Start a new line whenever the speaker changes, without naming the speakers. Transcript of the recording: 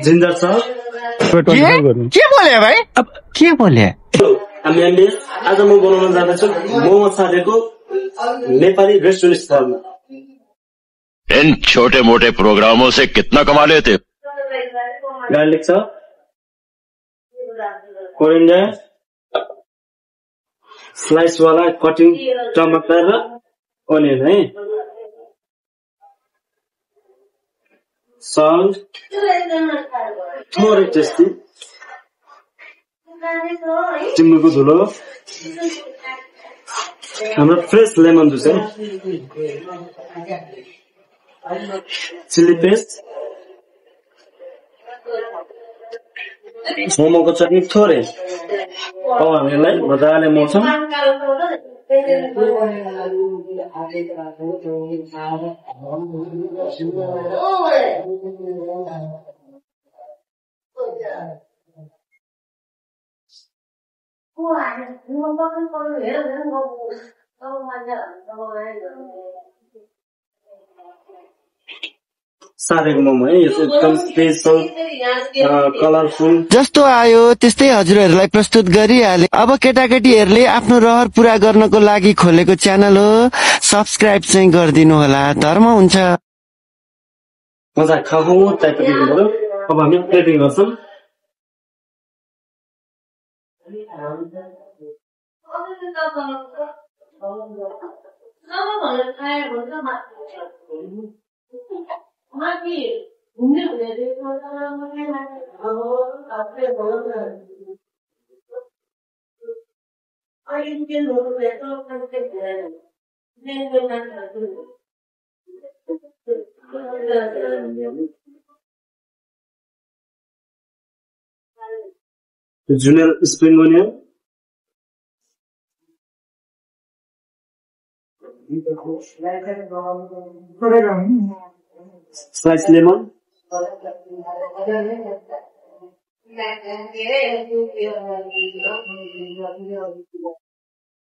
Ginger छ
के बोले भाइ? अब के बोले?
हामी आज म बनाउन जाँदैछु मोमो साथीको नेपाली रेस्टुरेन्ट स्टाइलमा।
इन छोटे मोटे प्रोग्रामों से कितना कमा लेते?
गार्लिक छ, कोरिएन्डर, स्लाइस वाला कटिङ टमाटर र अनियन है, सल्ट, थोरै टेस्टी, चिम्बुको धुलो, हाम्रो फ्रेश लेमन जुस है, चिली पेस्ट, मोमोको चटनी थोरै। अब हामीलाई मजाले मोल्छौँ। साथीको मोमो है, यो एकदम स्पेशल कलरफुल
जस्तो आयो त्यस्तै हजुरहरूलाई प्रस्तुत गरिहाले। अब केटाकेटीहरूले आफ्नो रहर पूरा गर्नको लागि खोलेको च्यानल हो, सब्स्क्राइब चाहिँ गरिदिनु होला, धर्म हुन्छ।
मजा खाऊ टाइपको दिनुभयो। अब हामी प्लेटिङ गर्छौँ। Junior spring onion, slice lemon,